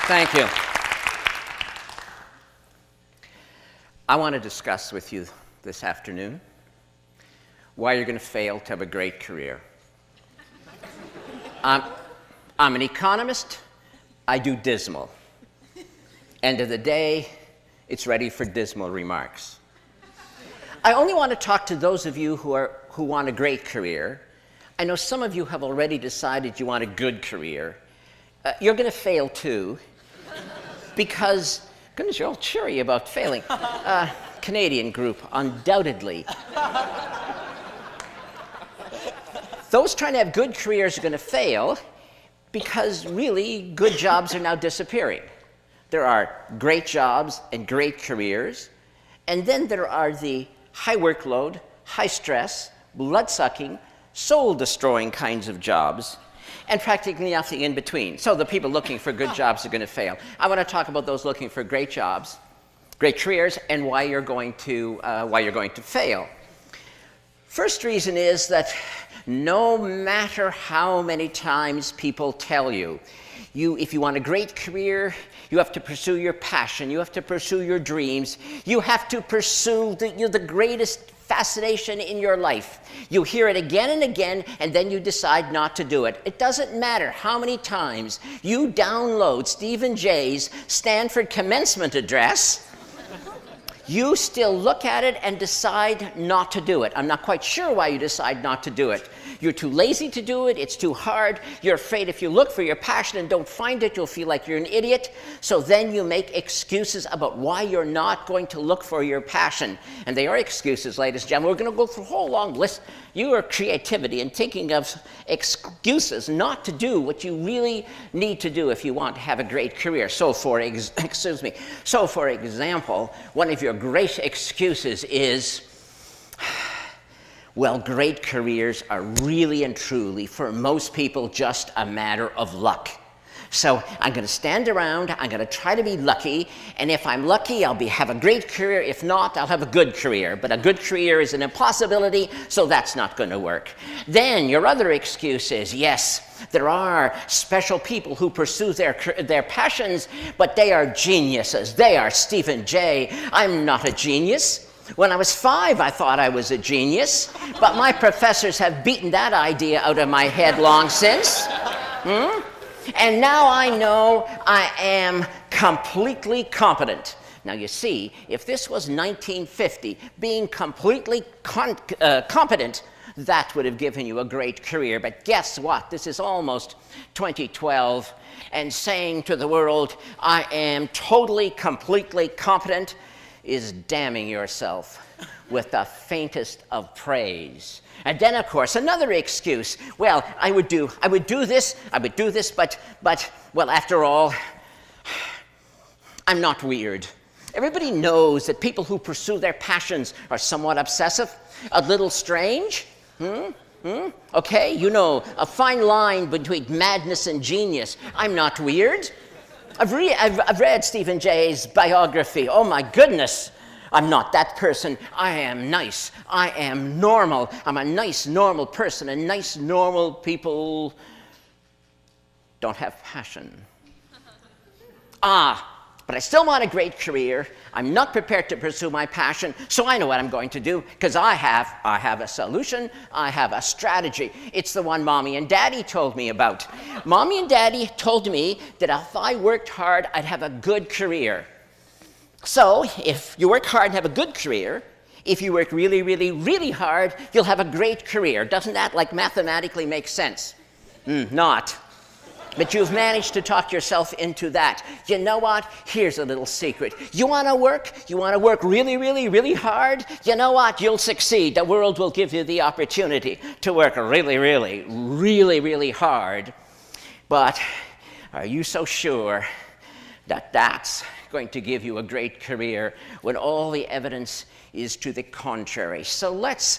Thank you. I want to discuss with you this afternoon why you're going to fail to have a great career. I'm an economist. I do dismal. End of the day, it's ready for dismal remarks. I only want to talk to those of you who want a great career. I know some of you have already decided you want a good career. You're going to fail too, because, goodness, you're all cheery about failing. Canadian group, undoubtedly. Those trying to have good careers are going to fail because really good jobs are now disappearing. There are great jobs and great careers, and then there are the high workload, high stress, blood-sucking, soul-destroying kinds of jobs, and practically nothing in between. So the people looking for good jobs are going to fail. I want to talk about those looking for great jobs, great careers, and why you're going to fail. First reason is that no matter how many times people tell you, if you want a great career, you have to pursue your passion, you have to pursue your dreams, you have to pursue the greatest fascination in your life. You hear it again and again, and then you decide not to do it. It doesn't matter how many times you download Stephen Jay's Stanford commencement address, you still look at it and decide not to do it. I'm not quite sure why you decide not to do it. You're too lazy to do it, it's too hard, you're afraid if you look for your passion and don't find it, you'll feel like you're an idiot. So then you make excuses about why you're not going to look for your passion. And they are excuses, ladies and gentlemen. We're going to go through a whole long list. Your creativity and thinking of excuses not to do what you really need to do if you want to have a great career. So for example, one of your great excuses is, well, great careers are really and truly, for most people, just a matter of luck. So I'm going to stand around, I'm going to try to be lucky, and if I'm lucky, I'll have a great career. If not, I'll have a good career. But a good career is an impossibility, so that's not going to work. Then your other excuse is, yes, there are special people who pursue their passions, but they are geniuses. They are Stephen Jay. I'm not a genius. When I was 5, I thought I was a genius, but my professors have beaten that idea out of my head long since. And now I know I am completely competent. Now you see, if this was 1950, being completely competent, that would have given you a great career. But guess what? This is almost 2012, and saying to the world, I am totally, completely competent, is damning yourself with the faintest of praise. And then, of course, another excuse. Well, I would do this, but, well, after all, I'm not weird. Everybody knows that people who pursue their passions are somewhat obsessive, a little strange. Okay, you know, a fine line between madness and genius. I'm not weird. I've read Stephen Jay's biography. Oh my goodness, I'm not that person. I am nice. I am normal. I'm a nice, normal person, and nice, normal people don't have passion. But I still want a great career. I'm not prepared to pursue my passion, so I know what I'm going to do, because I have a solution, I have a strategy. It's the one Mommy and Daddy told me about. Mommy and Daddy told me that if I worked hard, I'd have a good career. So if you work hard and have a good career, if you work really, really, really hard, you'll have a great career. Doesn't that, like, mathematically make sense? Not. But you've managed to talk yourself into that. You know what? Here's a little secret. You want to work? You want to work really, really, really hard? You know what? You'll succeed. The world will give you the opportunity to work really, really, really, really hard. But are you so sure that that's going to give you a great career when all the evidence is to the contrary? So let's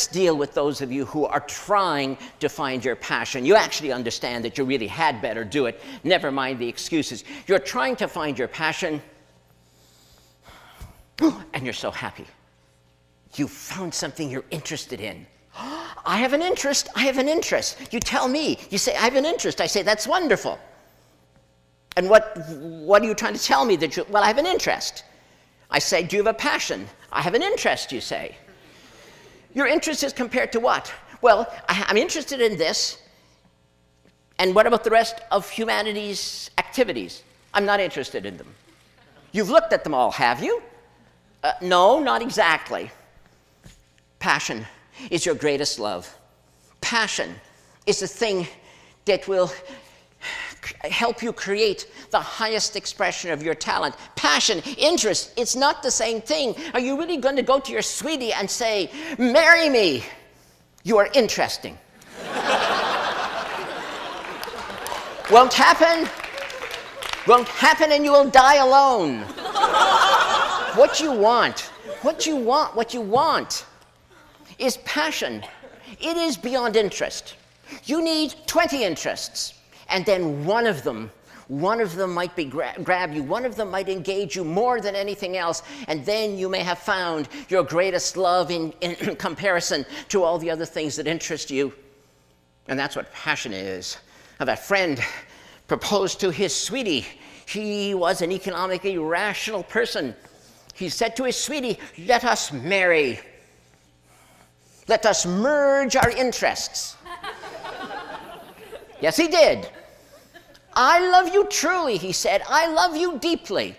deal with those of you who are trying to find your passion. You actually understand that you really had better do it. Never mind the excuses. You're trying to find your passion, and you're so happy. You found something you're interested in. I have an interest. I have an interest. You tell me. You say, I have an interest. I say, that's wonderful. And what are you trying to tell me? Well, I have an interest. I say, do you have a passion? I have an interest, you say. Your interest is compared to what? Well, I'm interested in this. And what about the rest of humanity's activities? I'm not interested in them. You've looked at them all, have you? No, not exactly. Passion is your greatest love. Passion is the thing that will help you create the highest expression of your talent. Passion, interest, it's not the same thing. Are you really going to go to your sweetie and say, marry me? You are interesting. Won't happen. Won't happen, and you will die alone. What you want is passion. It is beyond interest. You need 20 interests. And then one of them might grab you. One of them might engage you more than anything else. And then you may have found your greatest love in comparison to all the other things that interest you. And that's what passion is. Now, that friend proposed to his sweetie. He was an economically rational person. He said to his sweetie, let us marry. Let us merge our interests. Yes, he did. I love you truly, he said. I love you deeply.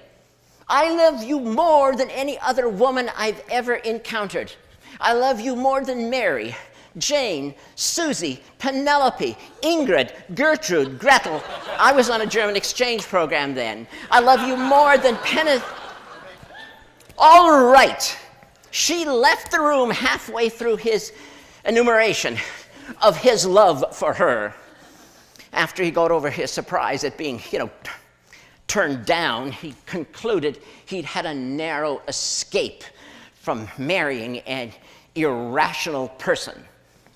I love you more than any other woman I've ever encountered. I love you more than Mary, Jane, Susie, Penelope, Ingrid, Gertrude, Gretel. I was on a German exchange program then. I love you more than All right. She left the room halfway through his enumeration of his love for her. After he got over his surprise at being, turned down, he concluded he'd had a narrow escape from marrying an irrational person.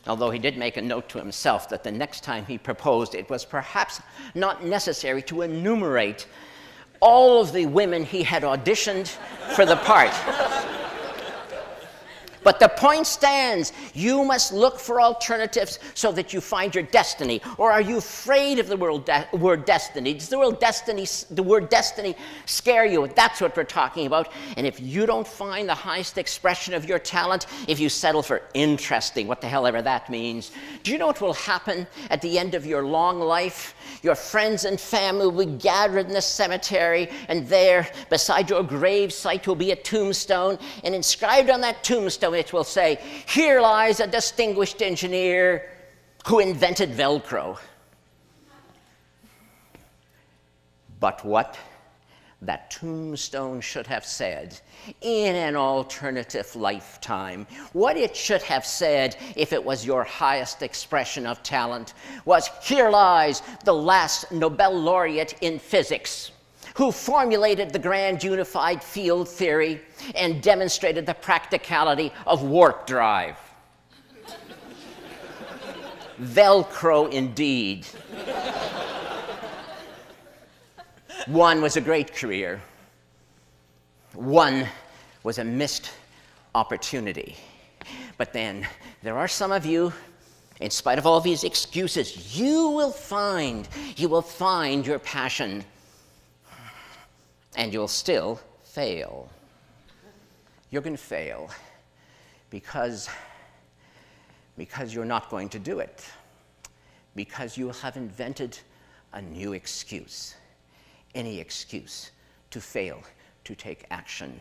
Although he did make a note to himself that the next time he proposed, it was perhaps not necessary to enumerate all of the women he had auditioned for the part. But the point stands. You must look for alternatives so that you find your destiny. Or are you afraid of the word destiny? Does the word destiny scare you? That's what we're talking about. And if you don't find the highest expression of your talent, if you settle for interesting, what the hell ever that means, do you know what will happen at the end of your long life? Your friends and family will be gathered in the cemetery, and there, beside your grave site, will be a tombstone, and inscribed on that tombstone it will say, "Here lies a distinguished engineer who invented Velcro." But what that tombstone should have said in an alternative lifetime, what it should have said if it was your highest expression of talent, was, "Here lies the last Nobel laureate in physics, who formulated the grand unified field theory and demonstrated the practicality of warp drive." Velcro indeed. One was a great career. One was a missed opportunity. But then there are some of you, in spite of all these excuses, you will find your passion, and you'll still fail. You're going to fail because you're not going to do it, because you have invented a new excuse. Any excuse to fail to take action.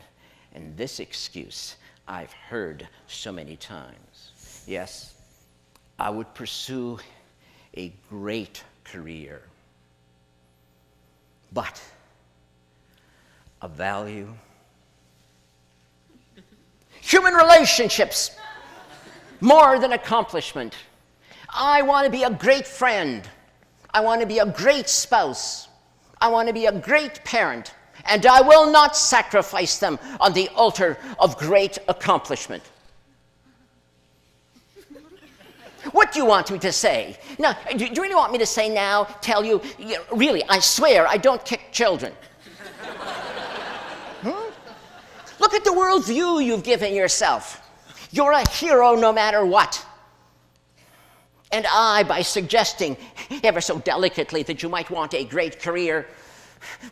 And this excuse I've heard so many times. Yes, I would pursue a great career, but a value. Human relationships, more than accomplishment. I want to be a great friend. I want to be a great spouse. I want to be a great parent, and I will not sacrifice them on the altar of great accomplishment. What do you want me to say? Now, do you really want me to say now, tell you, really, I swear I don't kick children? Look at the worldview you've given yourself. You're a hero no matter what. And I, by suggesting ever so delicately that you might want a great career,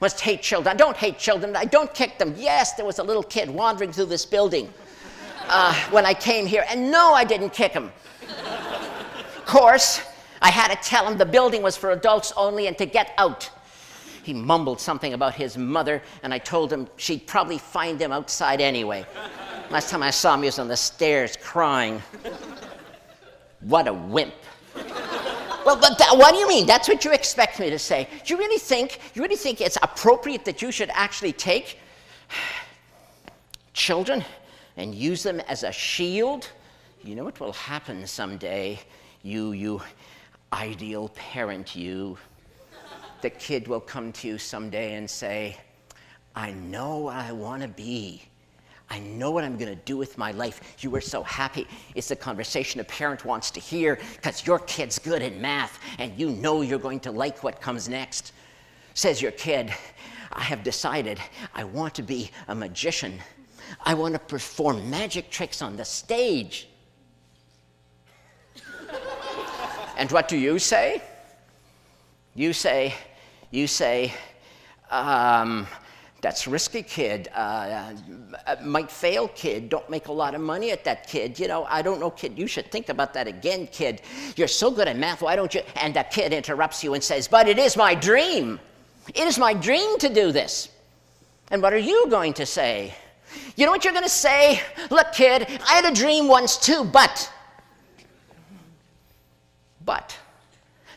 Must hate children. I don't hate children. I don't kick them. Yes, there was a little kid wandering through this building when I came here, and no, I didn't kick him. Of course, I had to tell him the building was for adults only and to get out. He mumbled something about his mother, and I told him she'd probably find him outside anyway. Last time I saw him, he was on the stairs crying. What a wimp. Well, but what do you mean? That's what you expect me to say. Do you really think it's appropriate that you should actually take children and use them as a shield? You know what will happen someday? You ideal parent, you. The kid will come to you someday and say, I know what I want to be. I know what I'm going to do with my life. You were so happy. It's the conversation a parent wants to hear because your kid's good at math and you know you're going to like what comes next. Says your kid, I have decided I want to be a magician. I want to perform magic tricks on the stage. And what do you say? You say, that's risky, kid. Might fail, kid. Don't make a lot of money at that, kid. You know, I don't know, kid. You should think about that again, kid. You're so good at math. Why don't you? And the kid interrupts you and says, but it is my dream. It is my dream to do this. And what are you going to say? You know what you're going to say? Look, kid, I had a dream once too, but.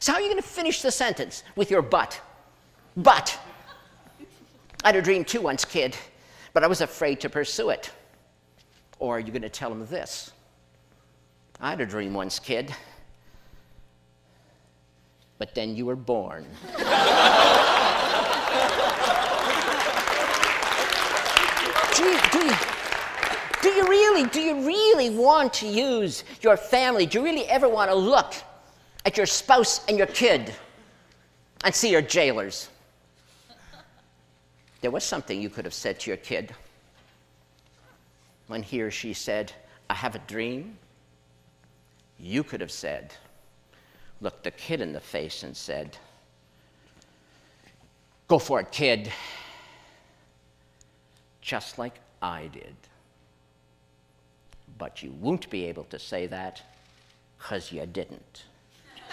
So how are you going to finish the sentence with your but? But. I had a dream too once, kid, but I was afraid to pursue it. Or are you going to tell him this? I had a dream once, kid, but then you were born. Do you really want to use your family? Do you really ever want to look at your spouse and your kid and see your jailers? There was something you could have said to your kid when he or she said, I have a dream. You could have said, looked the kid in the face and said, go for it, kid. Just like I did. But you won't be able to say that because you didn't.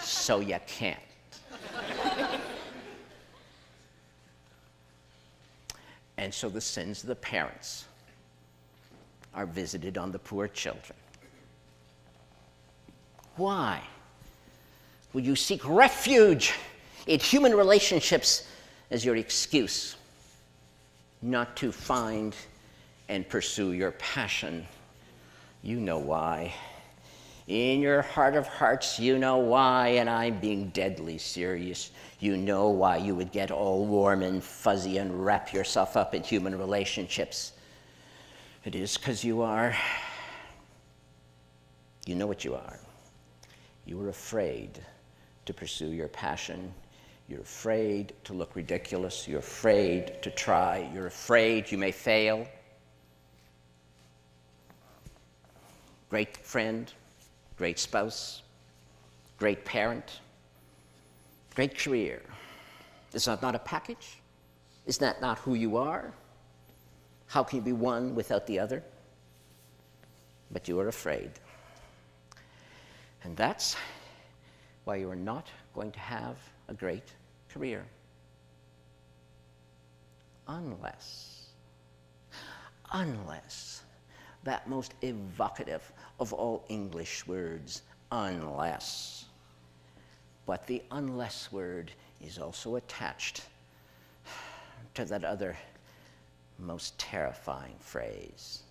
So you can't. And so the sins of the parents are visited on the poor children. Why? Will you seek refuge in human relationships as your excuse not to find and pursue your passion? You know why. In your heart of hearts, you know why, and I'm being deadly serious. You know why you would get all warm and fuzzy and wrap yourself up in human relationships. It is because you are. You know what you are. You are afraid to pursue your passion. You're afraid to look ridiculous. You're afraid to try. You're afraid you may fail. Great friend. Great spouse, great parent, great career. Is that not a package? Is that not who you are? How can you be one without the other? But you are afraid. And that's why you are not going to have a great career. Unless that most evocative of all English words, unless. But the unless word is also attached to that other most terrifying phrase.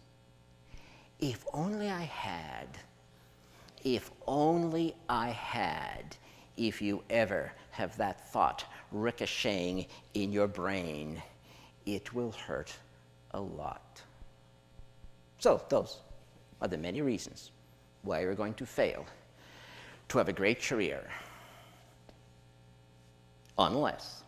If only I had, if only I had, if you ever have that thought ricocheting in your brain, it will hurt a lot. So those are the many reasons why you're going to fail to have a great career. Unless